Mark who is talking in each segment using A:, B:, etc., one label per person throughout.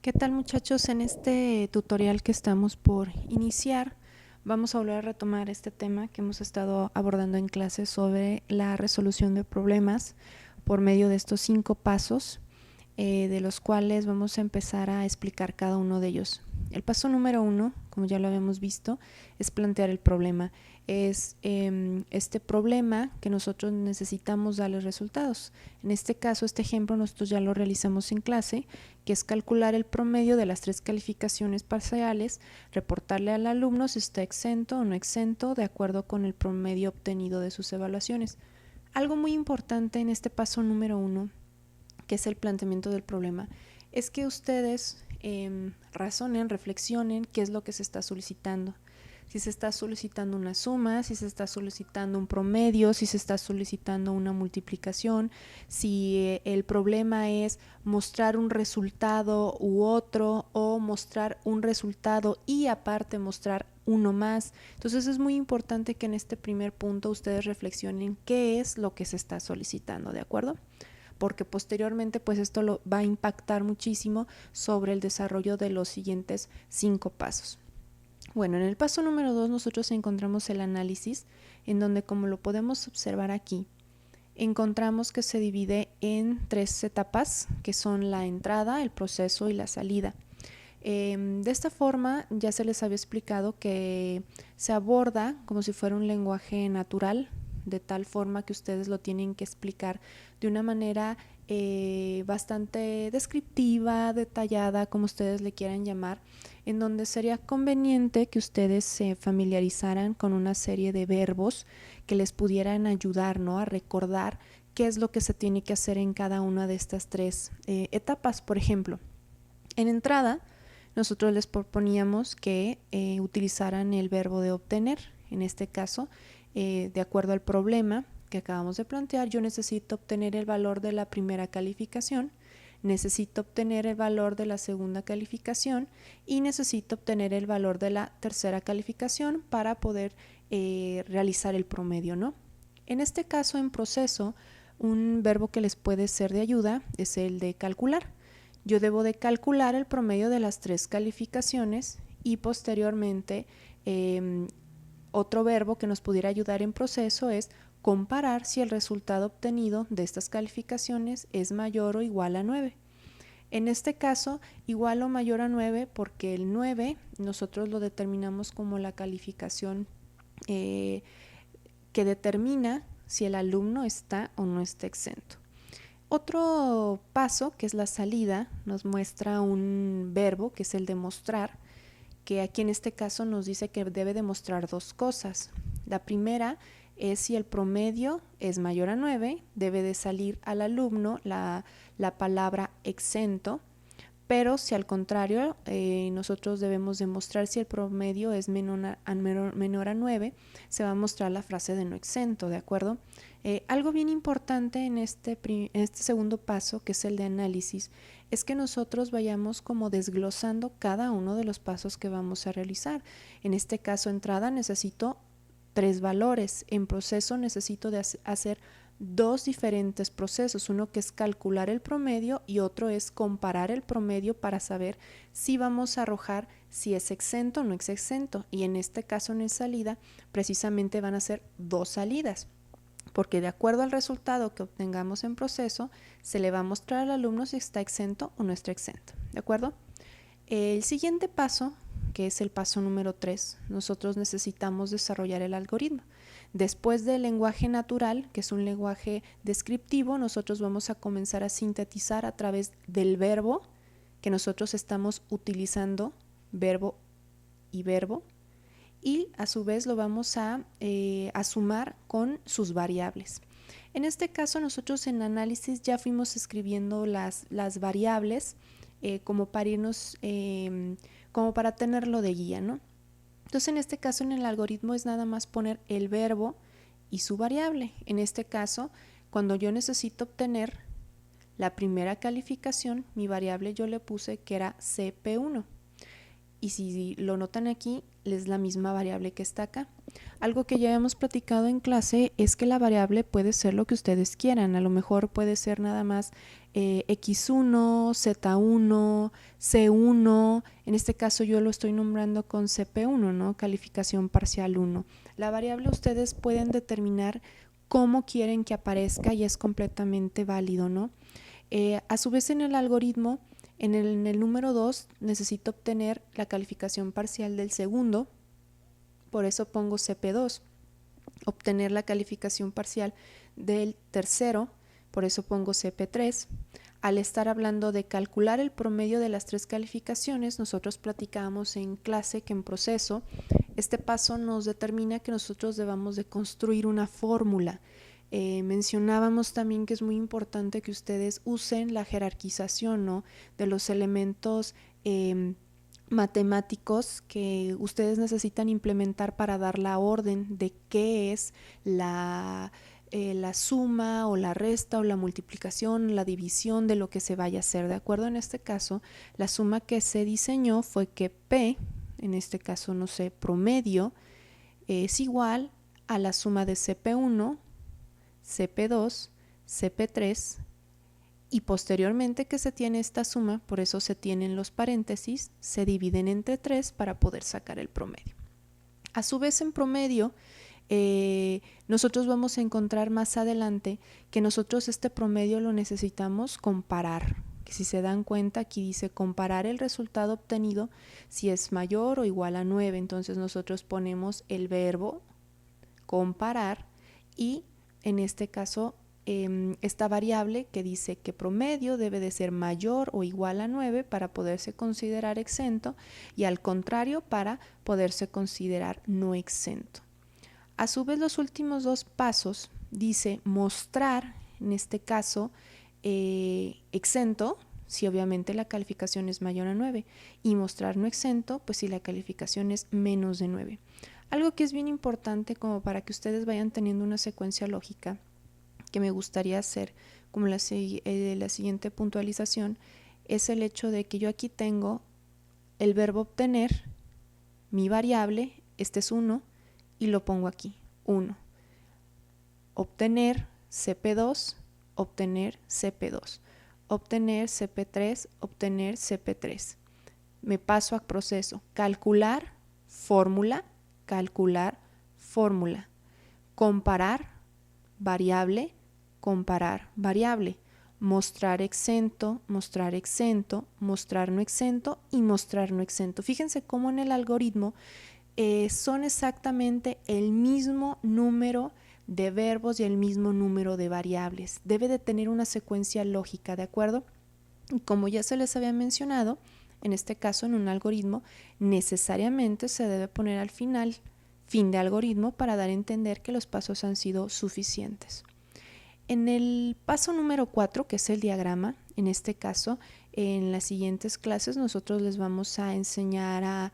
A: ¿Qué tal, muchachos? En este tutorial que estamos por iniciar, vamos a volver a retomar este tema que hemos estado abordando en clase sobre la resolución de problemas por medio de estos 5 pasos, de los cuales vamos a empezar a explicar cada uno de ellos. El paso número 1, como ya lo habíamos visto, es plantear el problema. Es este problema que nosotros necesitamos darle resultados. En este caso, este ejemplo nosotros ya lo realizamos en clase, que es calcular el promedio de las 3 calificaciones parciales, reportarle al alumno si está exento o no exento de acuerdo con el promedio obtenido de sus evaluaciones. Algo muy importante en este paso número 1, que es el planteamiento del problema, es que ustedes razonen, reflexionen qué es lo que se está solicitando. Si se está solicitando una suma, si se está solicitando un promedio, si se está solicitando una multiplicación, si el problema es mostrar un resultado u otro, o mostrar un resultado y aparte mostrar uno más. Entonces es muy importante que en este primer punto ustedes reflexionen qué es lo que se está solicitando, ¿de acuerdo? Porque posteriormente pues esto lo va a impactar muchísimo sobre el desarrollo de los siguientes 5 pasos. Bueno, en el paso número 2 nosotros encontramos el análisis, en donde, como lo podemos observar aquí, encontramos que se divide en 3 etapas, que son la entrada, el proceso y la salida. De esta forma ya se les había explicado que se aborda como si fuera un lenguaje natural, de tal forma que ustedes lo tienen que explicar de una manera bastante descriptiva, detallada, como ustedes le quieran llamar, en donde sería conveniente que ustedes se familiarizaran con una serie de verbos que les pudieran ayudar, ¿no?, a recordar qué es lo que se tiene que hacer en cada una de estas 3 etapas. Por ejemplo, en entrada, nosotros les proponíamos que utilizaran el verbo de obtener. En este caso, de acuerdo al problema que acabamos de plantear, yo necesito obtener el valor de la primera calificación, necesito obtener el valor de la segunda calificación y necesito obtener el valor de la tercera calificación para poder realizar el promedio, ¿no? En este caso, en proceso, un verbo que les puede ser de ayuda es el de calcular. Yo debo de calcular el promedio de las 3 calificaciones y posteriormente otro verbo que nos pudiera ayudar en proceso es comparar si el resultado obtenido de estas calificaciones es mayor o igual a 9. En este caso, igual o mayor a 9, porque el 9 nosotros lo determinamos como la calificación que determina si el alumno está o no está exento. Otro paso, que es la salida, nos muestra un verbo que es el demostrar, que aquí en este caso nos dice que debe demostrar 2 cosas. La primera es si el promedio es mayor a 9, debe de salir al alumno la palabra exento, pero si al contrario nosotros debemos demostrar si el promedio es menor a 9, se va a mostrar la frase de no exento, ¿de acuerdo? Algo bien importante en este segundo paso, que es el de análisis, es que nosotros vayamos como desglosando cada uno de los pasos que vamos a realizar. En este caso, entrada, necesito 3 valores. En proceso necesito hacer 2 diferentes procesos, uno que es calcular el promedio y otro es comparar el promedio para saber si vamos a arrojar si es exento o no es exento. Y en este caso, en el salida, precisamente van a ser 2 salidas, porque de acuerdo al resultado que obtengamos en proceso, se le va a mostrar al alumno si está exento o no está exento, ¿de acuerdo? El siguiente paso, que es el paso número 3, nosotros necesitamos desarrollar el algoritmo. Después del lenguaje natural, que es un lenguaje descriptivo, nosotros vamos a comenzar a sintetizar a través del verbo que nosotros estamos utilizando, verbo y verbo, y a su vez lo vamos a sumar con sus variables. En este caso, nosotros en análisis ya fuimos escribiendo las variables como para irnos, como para tenerlo de guía, ¿no? Entonces, en este caso, en el algoritmo es nada más poner el verbo y su variable. En este caso, cuando yo necesito obtener la primera calificación, mi variable yo le puse que era CP1. Y si lo notan aquí, es la misma variable que está acá. Algo que ya hemos platicado en clase es que la variable puede ser lo que ustedes quieran. A lo mejor puede ser nada más X1, Z1, C1. En este caso yo lo estoy nombrando con CP1, ¿no? Calificación parcial 1. La variable ustedes pueden determinar cómo quieren que aparezca y es completamente válido, ¿no? A su vez en el algoritmo, en el número 2 necesito obtener la calificación parcial del segundo, por eso pongo CP2, obtener la calificación parcial del tercero, por eso pongo CP3. Al estar hablando de calcular el promedio de las 3 calificaciones, nosotros platicábamos en clase que en proceso, este paso nos determina que nosotros debamos de construir una fórmula. Mencionábamos también que es muy importante que ustedes usen la jerarquización, ¿no?, de los elementos matemáticos que ustedes necesitan implementar para dar la orden de qué es la suma o la resta o la multiplicación, la división de lo que se vaya a hacer. De acuerdo, en este caso, la suma que se diseñó fue que P, en este caso, no sé, promedio, es igual a la suma de CP1, CP2, CP3, y posteriormente que se tiene esta suma, por eso se tienen los paréntesis, se dividen entre 3 para poder sacar el promedio. A su vez, en promedio, nosotros vamos a encontrar más adelante que nosotros este promedio lo necesitamos comparar. Que si se dan cuenta, aquí dice comparar el resultado obtenido si es mayor o igual a 9. Entonces nosotros ponemos el verbo comparar y en este caso esta variable que dice que promedio debe de ser mayor o igual a 9 para poderse considerar exento y al contrario para poderse considerar no exento. A su vez, los últimos 2 pasos dice mostrar, en este caso, exento, si obviamente la calificación es mayor a 9, y mostrar no exento, pues si la calificación es menos de 9. Algo que es bien importante como para que ustedes vayan teniendo una secuencia lógica que me gustaría hacer como la siguiente puntualización es el hecho de que yo aquí tengo el verbo obtener, mi variable, este es 1, y lo pongo aquí, 1. Obtener CP2, obtener CP2, obtener CP3, obtener CP3. Me paso a proceso, calcular, fórmula, comparar, variable, comparar, variable, mostrar exento, mostrar no exento y mostrar no exento. Fíjense cómo en el algoritmo son exactamente el mismo número de verbos y el mismo número de variables. Debe de tener una secuencia lógica, ¿de acuerdo? Y como ya se les había mencionado, en este caso en un algoritmo necesariamente se debe poner al final fin de algoritmo para dar a entender que los pasos han sido suficientes. En el paso número 4, que es el diagrama, en este caso, en las siguientes clases nosotros les vamos a enseñar a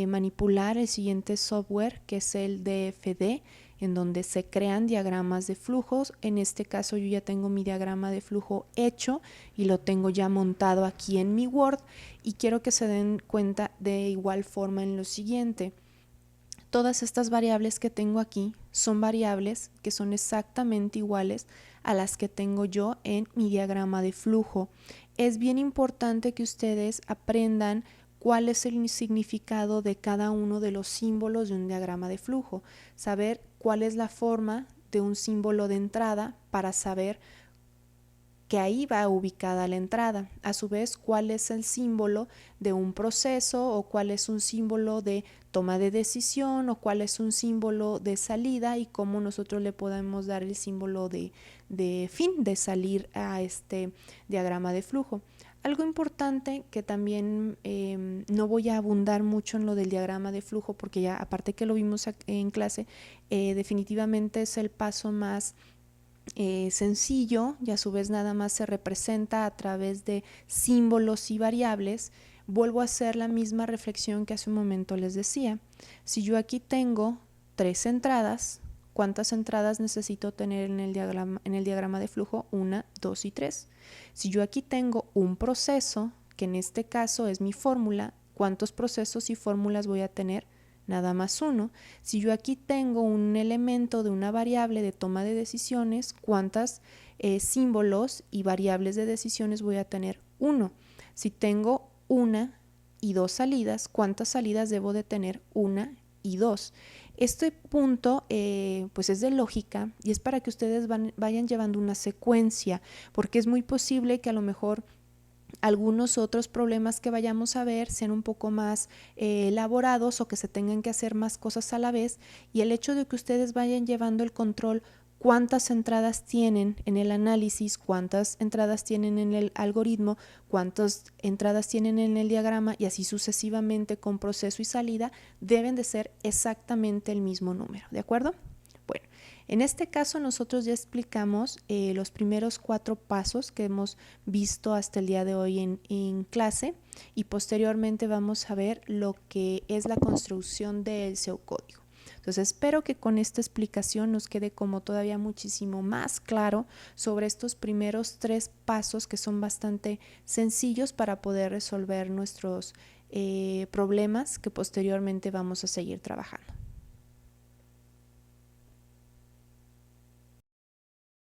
A: manipular el siguiente software, que es el DFD, en donde se crean diagramas de flujos. En este caso yo ya tengo mi diagrama de flujo hecho y lo tengo ya montado aquí en mi Word y quiero que se den cuenta de igual forma en lo siguiente. Todas estas variables que tengo aquí son variables que son exactamente iguales a las que tengo yo en mi diagrama de flujo. Es bien importante que ustedes aprendan cuál es el significado de cada uno de los símbolos de un diagrama de flujo, saber cuál es la forma de un símbolo de entrada para saber que ahí va ubicada la entrada. A su vez, cuál es el símbolo de un proceso o cuál es un símbolo de toma de decisión o cuál es un símbolo de salida y cómo nosotros le podemos dar el símbolo de fin, de salir a este diagrama de flujo. Algo importante que también no voy a abundar mucho en lo del diagrama de flujo porque ya aparte que lo vimos en clase, definitivamente es el paso más sencillo y a su vez nada más se representa a través de símbolos y variables. Vuelvo a hacer la misma reflexión que hace un momento les decía. Si yo aquí tengo 3 entradas, ¿cuántas entradas necesito tener en el diagrama de flujo? 1, 2 y 3. Si yo aquí tengo un proceso, que en este caso es mi fórmula, ¿cuántos procesos y fórmulas voy a tener? nada más 1. Si yo aquí tengo un elemento de una variable de toma de decisiones, ¿cuántas símbolos y variables de decisiones voy a tener? 1. Si tengo una y 2 salidas, ¿cuántas salidas debo de tener? 1 y 2. Este punto pues es de lógica y es para que ustedes vayan llevando una secuencia, porque es muy posible que a lo mejor algunos otros problemas que vayamos a ver sean un poco más elaborados o que se tengan que hacer más cosas a la vez, y el hecho de que ustedes vayan llevando el control, cuántas entradas tienen en el análisis, cuántas entradas tienen en el algoritmo, cuántas entradas tienen en el diagrama y así sucesivamente con proceso y salida, deben de ser exactamente el mismo número, ¿de acuerdo? Bueno, en este caso nosotros ya explicamos los primeros 4 pasos que hemos visto hasta el día de hoy en clase, y posteriormente vamos a ver lo que es la construcción del pseudocódigo. Entonces espero que con esta explicación nos quede como todavía muchísimo más claro sobre estos primeros 3 pasos que son bastante sencillos para poder resolver nuestros problemas que posteriormente vamos a seguir trabajando.